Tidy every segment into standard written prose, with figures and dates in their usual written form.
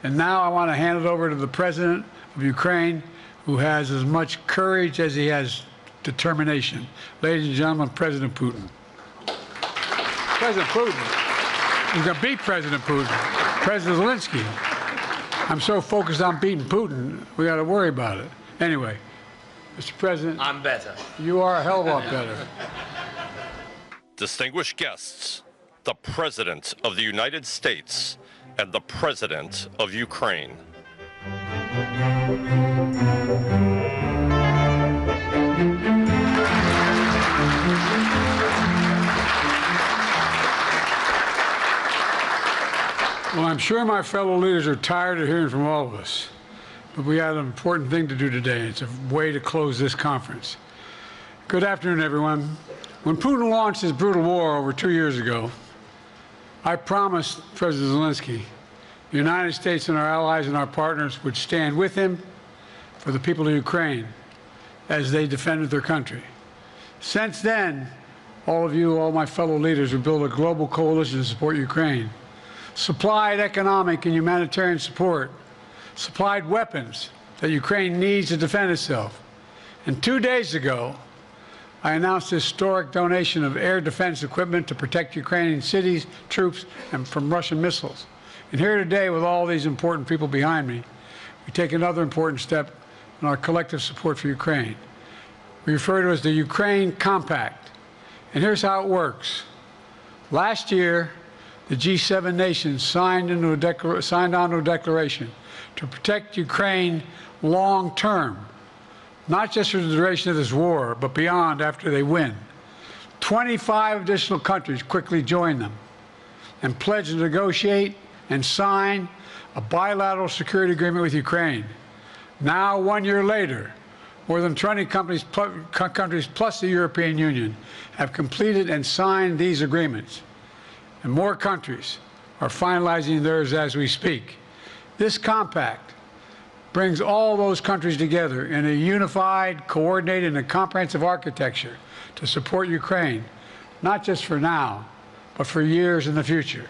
And now I want to hand it over to the President of Ukraine, who has as much courage as he has determination. Ladies and gentlemen, President Putin. President Putin. He's going to beat President Putin. President Zelensky. I'm so focused on beating Putin, we got to worry about it. Anyway, Mr. President. I'm better. You are a hell of a lot better. Distinguished guests, the President of the United States and the President of Ukraine. Well, I'm sure my fellow leaders are tired of hearing from all of us, but we had an important thing to do today. It's a way to close this conference. Good afternoon, everyone. When Putin launched his brutal war over 2 years ago, I promised President Zelensky the United States and our allies and our partners would stand with him for the people of Ukraine as they defended their country. Since then, all of you, all my fellow leaders, have built a global coalition to support Ukraine, supplied economic and humanitarian support, supplied weapons that Ukraine needs to defend itself. And 2 days ago, I announced a historic donation of air defense equipment to protect Ukrainian cities, troops, and from Russian missiles. And here today, with all these important people behind me, we take another important step in our collective support for Ukraine. We refer to it as the Ukraine Compact. And here's how it works. Last year, the G7 nations signed onto a declaration to protect Ukraine long term, not just for the duration of this war, but beyond after they win. 25 additional countries quickly joined them and pledged to negotiate and sign a bilateral security agreement with Ukraine. Now, 1 year later, more than 20 countries plus the European Union have completed and signed these agreements. And more countries are finalizing theirs as we speak. This compact brings all those countries together in a unified, coordinated, and comprehensive architecture to support Ukraine, not just for now, but for years in the future.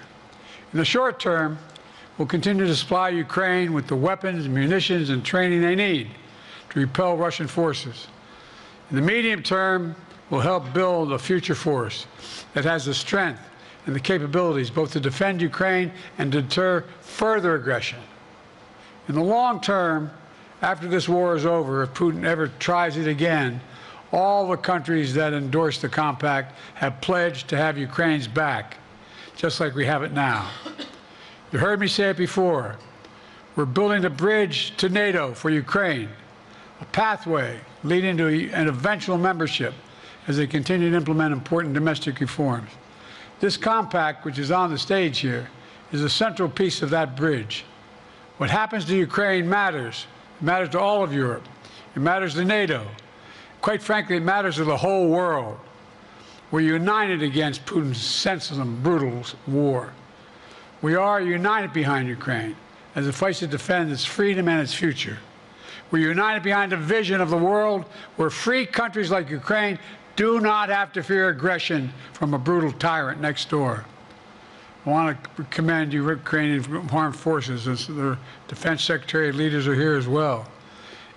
In the short term, we'll continue to supply Ukraine with the weapons, munitions, and training they need to repel Russian forces. In the medium term, we'll help build a future force that has the strength and the capabilities both to defend Ukraine and deter further aggression. In the long term, after this war is over, if Putin ever tries it again, all the countries that endorsed the compact have pledged to have Ukraine's back, just like we have it now. You heard me say it before. We're building a bridge to NATO for Ukraine, a pathway leading to an eventual membership as they continue to implement important domestic reforms. This compact, which is on the stage here, is a central piece of that bridge. What happens to Ukraine matters. It matters to all of Europe. It matters to NATO. Quite frankly, it matters to the whole world. We're united against Putin's senseless and brutal war. We are united behind Ukraine as it fights to defend its freedom and its future. We're united behind a vision of the world where free countries like Ukraine do not have to fear aggression from a brutal tyrant next door. I want to commend you, Ukrainian Armed Forces, as their defense secretary leaders are here as well,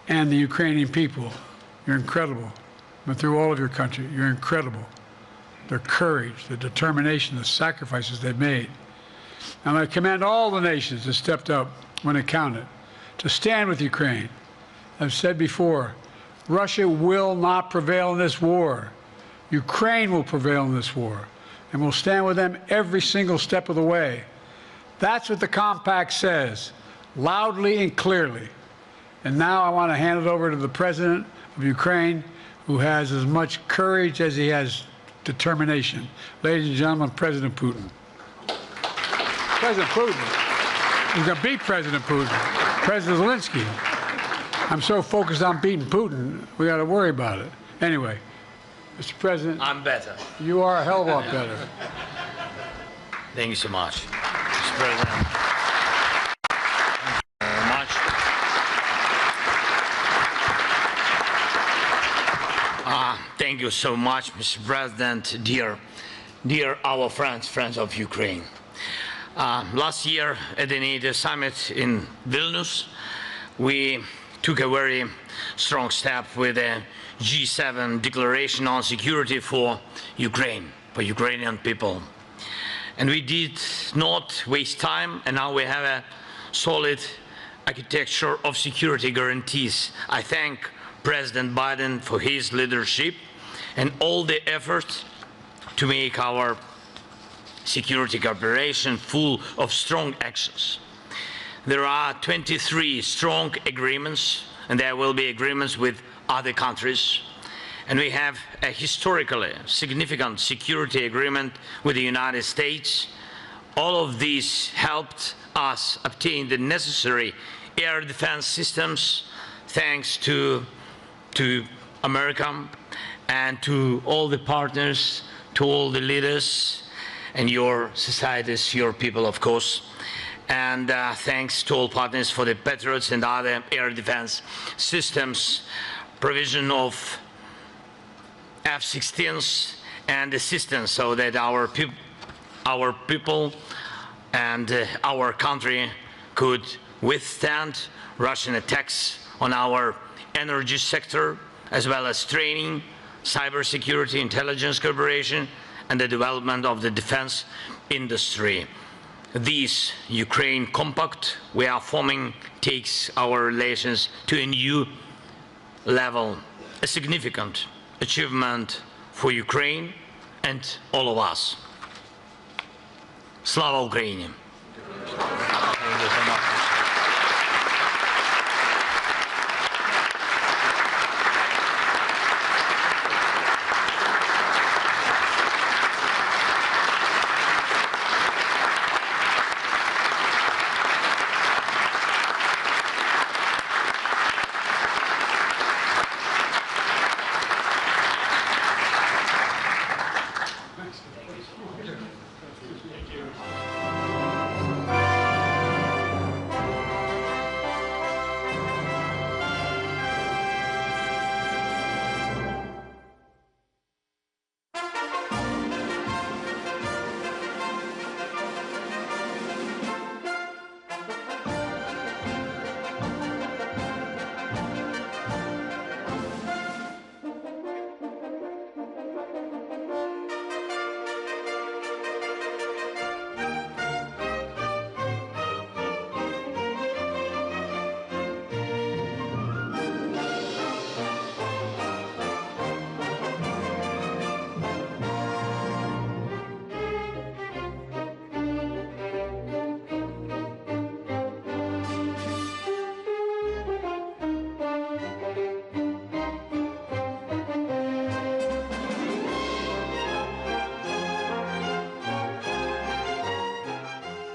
and the Ukrainian people. You're incredible. But through all of your country, you're incredible. Their courage, their determination, the sacrifices they've made. And I commend all the nations that stepped up when it counted to stand with Ukraine. I've said before, Russia will not prevail in this war. Ukraine will prevail in this war, and we'll stand with them every single step of the way. That's what the compact says, loudly and clearly. And now I want to hand it over to the President of Ukraine, who has as much courage as he has determination. Ladies and gentlemen, President Putin. President Putin. He's going to beat President Putin. President Zelensky. I'm so focused on beating Putin, we got to worry about it. Anyway, Mr. President. I'm better. You are a hell of a lot better. Thank you so much, Mr. President. Thank you very much. Thank you so much, Mr. President, dear our friends of Ukraine. Last year at the NATO summit in Vilnius, we took a very strong step with a G7 declaration on security for Ukraine, for Ukrainian people. And we did not waste time, and now we have a solid architecture of security guarantees. I thank President Biden for his leadership and all the efforts to make our security cooperation full of strong actions. There are 23 strong agreements, and there will be agreements with other countries. And we have a historically significant security agreement with the United States. All of these helped us obtain the necessary air defense systems, thanks to America and to all the partners, to all the leaders and your societies, your people, of course. And thanks to all partners for the Patriots and other air defense systems, provision of F-16s and assistance so that our people and our country could withstand Russian attacks on our energy sector, as well as training, cybersecurity, intelligence cooperation, and the development of the defense industry. This Ukraine Compact we are forming takes our relations to a new level, a significant achievement for Ukraine and all of us. Slava Ukraini!